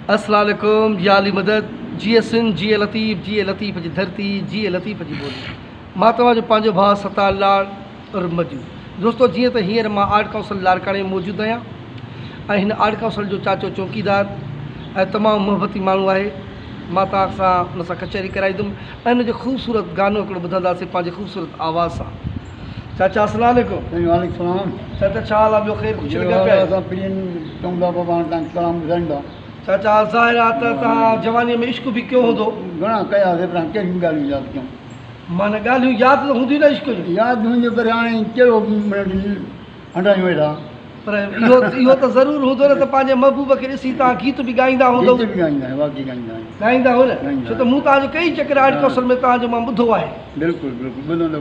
अस्सलाम वालेकुम या अली मदद जी सिंध जी लतीफ़ जी धरती जी लतीफ़ जी ॿोली मां तव्हांजो पंहिंजो भाउ सतार लाल और मजू दोस्तों जीअं त हींअर मां आर्ट काउंसिल लाड़काणे में मौजूदु आहियां ऐं हिन आर्ट काउंसिल जो चाचो चौकीदार ऐं तमामु मुहबती माण्हू आहे। मां तव्हां सां हुन सां कचहरी कराईंदुमि ऐं हुनजो ख़ूबसूरत गानो हिकिड़ो ॿुधंदासीं पंहिंजे ख़ूबसूरत आवाज़ सां। चाचा अस्सलाम वालेकुम। वालेकुम सलाम। चाचा छा हाल आहे? ॿियो ख़ैरु कुझु लॻा पिया? चाचा ज़ाहिर आहे त तव्हां जवानीअ में इश्क बि कयो हूंदो। घणा कयासीं पर कहिड़ियूं ॻाल्हियूं यादि कयूं? माना ॻाल्हियूं यादि त हूंदियूं न इश्क जूं? यादि हूंदियूं पर हाणे कहिड़ो हंडायूं वेठा। पर इहो त ज़रूरु हूंदो न त पंहिंजे महबूब खे ॾिसी तव्हां गीत बि ॻाईंदा हूंदो? गीत बि ॻाईंदा आहियूं, वाक़ई ॻाईंदा आहियूं। ॻाईंदा हो न? छो त मूं तव्हांजो कई चकर आर्ट काउंसिल में तव्हांजो मां ॿुधो आहे। बिल्कुलु बिल्कुलु ॿुधंदो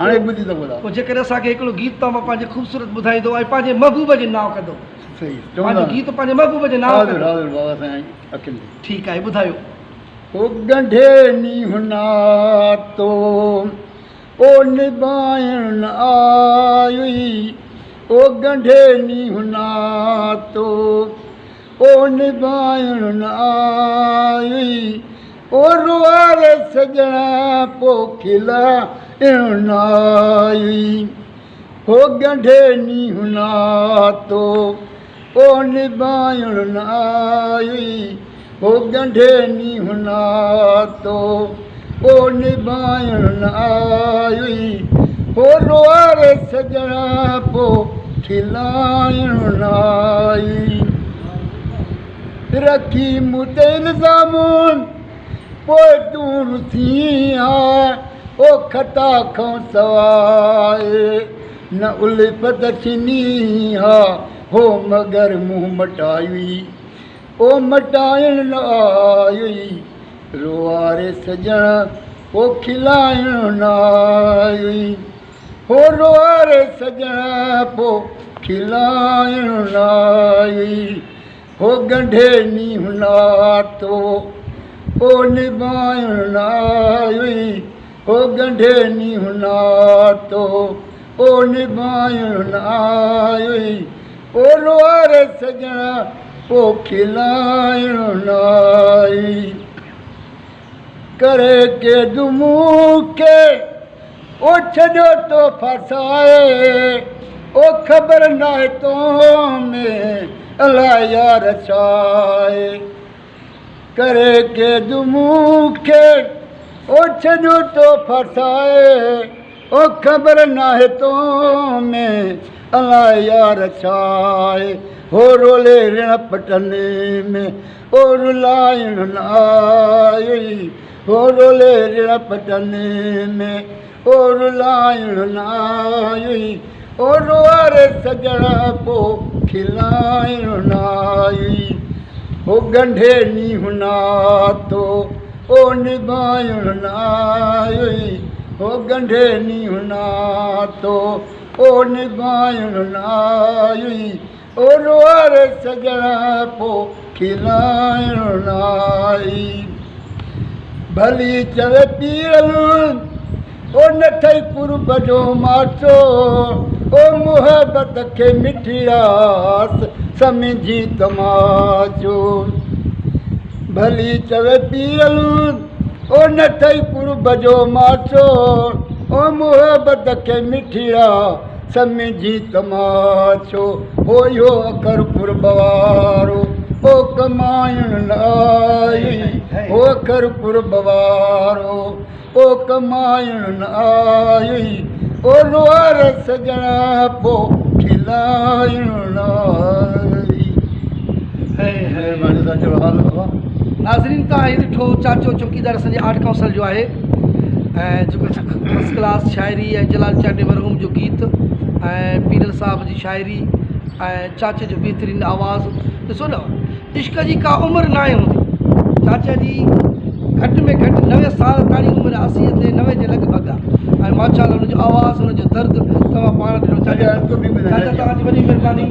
हाणे ॿुधी त ॿुधा। पोइ जेकर असांखे हिकिड़ो गीत तव्हां पंहिंजे ख़ूबसूरत ॿुधाईंदो ऐं पंहिंजे महबूब जे नाव कंदो। सही पंहिंजो गीत पंहिंजे महबूब जे नाव कंदो। बाबा साईं अखिल ठीकु आहे ॿुधायो। ओ गंढे नींहुं नातो ओ निभाइण आयुई ओ गंढे नींहुं नातो ओ निभाइण आयुई ओ रुआरे सजणा पोखिला आयुई हो गंढे नींहुं नातो ओ निभाइण आयुई हो गंढे नींहुं नातो ओ निभाइण आयुई हो रुआरे सजणा पोखिलाइण आई रखी मूं ते इल्ज़ामुन पोइ तूं रुसी आहे ओ खता खां सवाइ न उल्फत छिनी हा हो मगर मुंहुं मटाई ओ मटाइण न आयुई रुआरे सजण पोइ खिलाइण न आयुई हो रुआरे सजण पोइ खिलाइण न आयुई हो गंढे नींहुं नातो ओ निभाइण न आयुई हो गंढे नींहुं नातो ओ निभाइण न आयुई ओ रुआरे सजण पोइ खिलाइण न आई करे के मूंखे ओ छॾियो तो फसाए ओ ख़बर नाहे तो में अलाए यार छाए करे के मूंखे ओ छॾियो तो फसाए ओ ख़बर नाहे तो में अलाए यार छाए हो रोले ऋण पटने में ओ रुलाइण न आयुई हो रोले ऋण पटने में ओ रुलाइण न आयुई ओ रुआरे सजण पोइ खिलाइण न आई हो गंढे नींहुं नातो ओ निभाइण न आयुई हो गंढे नींहुं नातो ओ निभाइण न आयुई ओ रुआरे सजण पोइ खिलाइण न आई भली चवे पीरलू ओ न ठही कुर्ब जो माचो ओ मुहबत खे मिठियास समुझी तमाचो भली चवे पीरलू ओ न ठही कुर्ब जो माचो ओ मुहबत खे मिठिया समुझी तमाचो हो यो अखर कुर्ब वारो ओ कमाइण न आई हो अखर कुर्ब वारो ओ कमाइण न आई ओ रुआरे सजण पोइ खिलाइण न आई। नाज़रीन तव्हां हीउ ॾिठो चाचो चौकीदार असांजे आर्ट काउंसिल जो आहे ऐं जेको फर्स्ट क्लास शाइरी ऐं जलाल चांडे मरहूम जो गीत ऐं पीरल साहब जी शाइरी ऐं चाचे जो बहितरीनु आवाज़ु। ॾिसो न इश्क जी का उमिरि न आहे हूंदी। चाचा जी घटि में घटि 90 साल ताईं उमिरि 80 ते 90 जे लॻभॻि आहे ऐं माशाल्लाह हुनजो आवाज़ु हुनजो दर्द तव्हां पाण ॾिठो। चाचा तव्हांजी वॾी महिरबानी।